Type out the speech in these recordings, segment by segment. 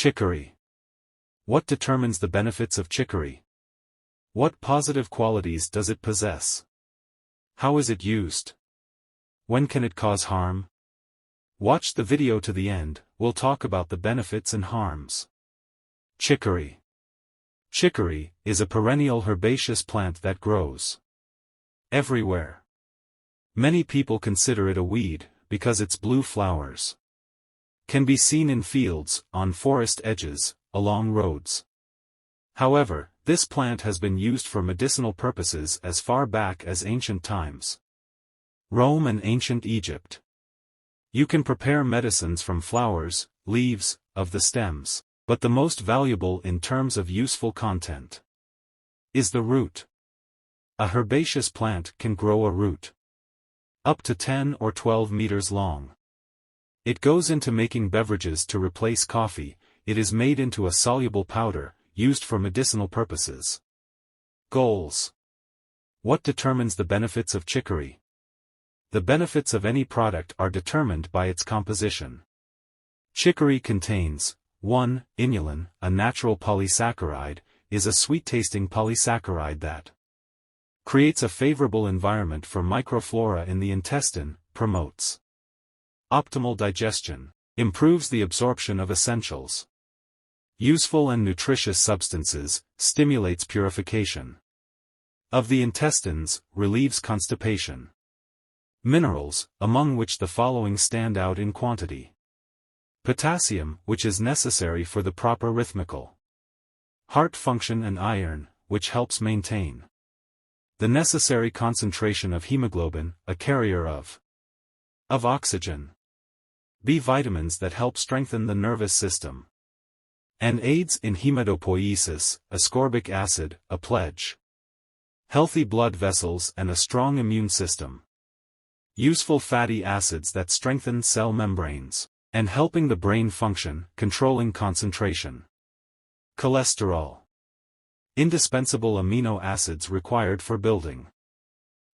Chicory. What determines the benefits of chicory? What positive qualities does it possess? How is it used? When can it cause harm? Watch the video to the end, we'll talk about the benefits and harms. Chicory. Chicory is a perennial herbaceous plant that grows everywhere. Many people consider it a weed, because its blue flowers can be seen in fields, on forest edges, along roads. However, this plant has been used for medicinal purposes as far back as ancient times. Rome and ancient Egypt. You can prepare medicines from flowers, leaves, of the stems, but the most valuable in terms of useful content is the root. A herbaceous plant can grow a root up to 10 or 12 meters long. It goes into making beverages to replace coffee. It is made into a soluble powder, used for medicinal purposes. Goals. What determines the benefits of chicory? The benefits of any product are determined by its composition. Chicory contains 1. Inulin, a natural polysaccharide, is a sweet-tasting polysaccharide that creates a favorable environment for microflora in the intestine, promotes optimal digestion, improves the absorption of essentials, useful and nutritious substances, stimulates purification of the intestines, relieves constipation. Minerals, among which the following stand out in quantity. Potassium, which is necessary for the proper rhythmical heart function, and iron, which helps maintain the necessary concentration of hemoglobin, a carrier of oxygen. B vitamins that help strengthen the nervous system and aids in hematopoiesis, ascorbic acid, a pledge, healthy blood vessels and a strong immune system. Useful fatty acids that strengthen cell membranes and helping the brain function, controlling concentration. Cholesterol. Indispensable amino acids required for building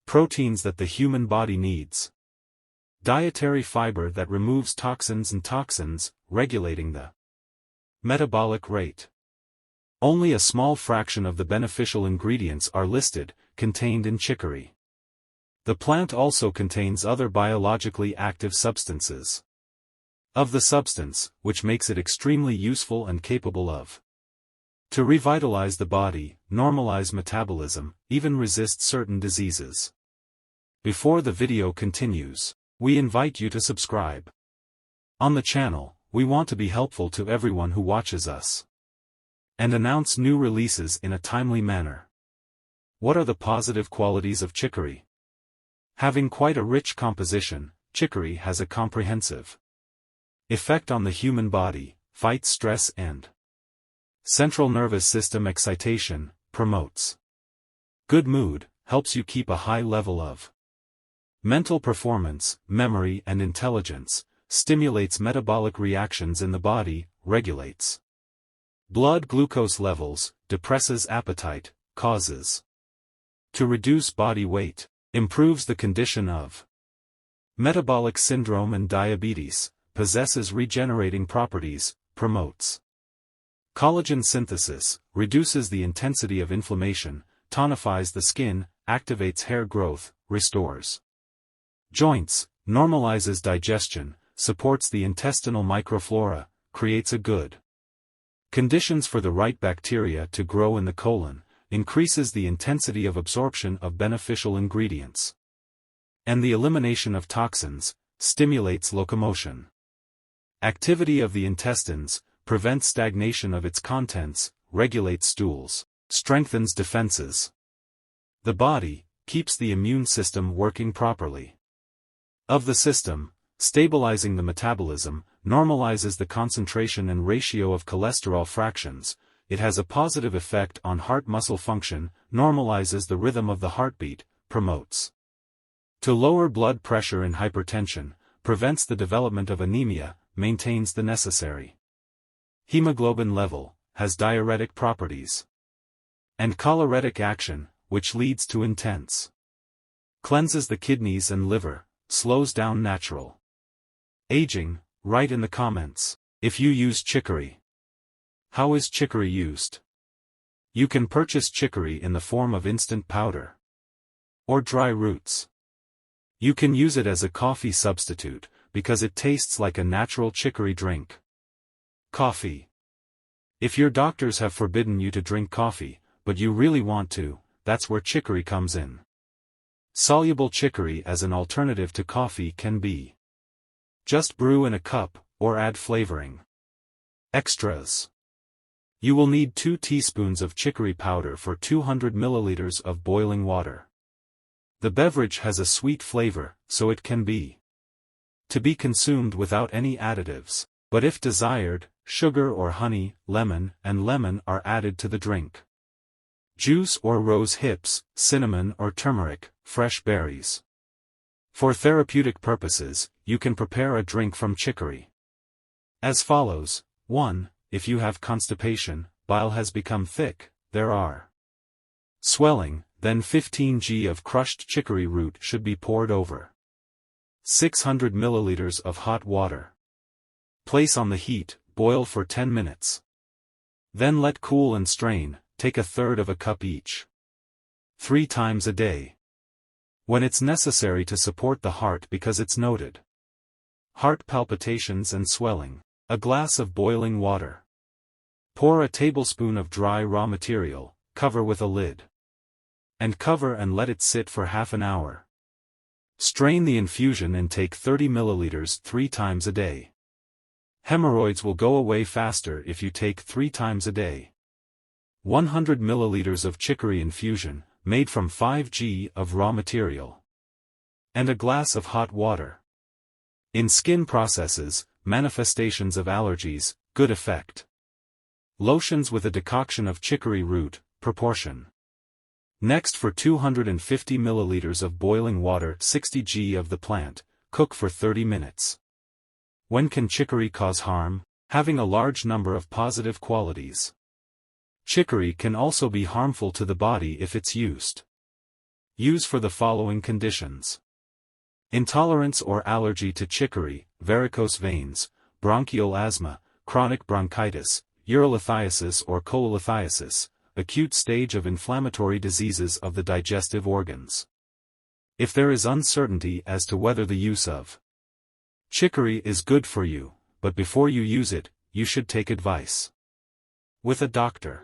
proteins that the human body needs. Dietary fiber that removes toxins and toxins, regulating the metabolic rate. Only a small fraction of the beneficial ingredients are listed, contained in chicory. The plant also contains other biologically active substances of the substance, which makes it extremely useful and capable of to revitalize the body, normalize metabolism, even resist certain diseases. Before the video continues, we invite you to subscribe. On the channel, we want to be helpful to everyone who watches us and announce new releases in a timely manner. What are the positive qualities of chicory? Having quite a rich composition, chicory has a comprehensive effect on the human body, fights stress and central nervous system excitation, promotes good mood, helps you keep a high level of mental performance, memory and intelligence, stimulates metabolic reactions in the body, regulates blood glucose levels, depresses appetite, causes to reduce body weight, improves the condition of metabolic syndrome and diabetes, possesses regenerating properties, promotes collagen synthesis, reduces the intensity of inflammation, tonifies the skin, activates hair growth, restores joints, normalizes digestion, supports the intestinal microflora, creates a good conditions for the right bacteria to grow in the colon, increases the intensity of absorption of beneficial ingredients and the elimination of toxins, stimulates locomotion, activity of the intestines, prevents stagnation of its contents, regulates stools, strengthens defenses. The body, keeps the immune system working properly. Of the system, stabilizing the metabolism, normalizes the concentration and ratio of cholesterol fractions. It has a positive effect on heart muscle function, normalizes the rhythm of the heartbeat, promotes to lower blood pressure and hypertension, prevents the development of anemia, maintains the necessary hemoglobin level, has diuretic properties and choleretic action, which leads to intense cleanses the kidneys and liver, slows down natural aging. Write in the comments if you use chicory. How is chicory used? You can purchase chicory in the form of instant powder or dry roots. You can use it as a coffee substitute, because it tastes like a natural chicory drink. Coffee. If your doctors have forbidden you to drink coffee, but you really want to, that's where chicory comes in. Soluble chicory as an alternative to coffee can be: just brew in a cup, or add flavoring. Extras. You will need 2 teaspoons of chicory powder for 200 milliliters of boiling water. The beverage has a sweet flavor, so it can be to be consumed without any additives, but if desired, sugar or honey, lemon, and lemon are added to the drink. Juice or rose hips, cinnamon or turmeric, fresh berries. For therapeutic purposes, you can prepare a drink from chicory as follows. 1. If you have constipation, bile has become thick, there are swelling, then 15 g of crushed chicory root should be poured over 600 milliliters of hot water. Place on the heat, boil for 10 minutes. Then let cool and strain, take 1/3 of a cup each. 3 times a day. When it's necessary to support the heart because it's noted heart palpitations and swelling. A glass of boiling water. Pour a tablespoon of dry raw material, cover with a lid. And cover and let it sit for half an hour. Strain the infusion and take 30 milliliters 3 times a day. Hemorrhoids will go away faster if you take 3 times a day. 100 milliliters of chicory infusion, made from 5 g of raw material. And a glass of hot water. In skin processes, manifestations of allergies, good effect. Lotions with a decoction of chicory root, proportion. Next, for 250 milliliters of boiling water, 60 g of the plant, cook for 30 minutes. When can chicory cause harm? Having a large number of positive qualities. Chicory can also be harmful to the body if it's used. Use for the following conditions: intolerance or allergy to chicory, varicose veins, bronchial asthma, chronic bronchitis, urolithiasis or cholelithiasis, acute stage of inflammatory diseases of the digestive organs. If there is uncertainty as to whether the use of chicory is good for you, but before you use it, you should take advice with a doctor.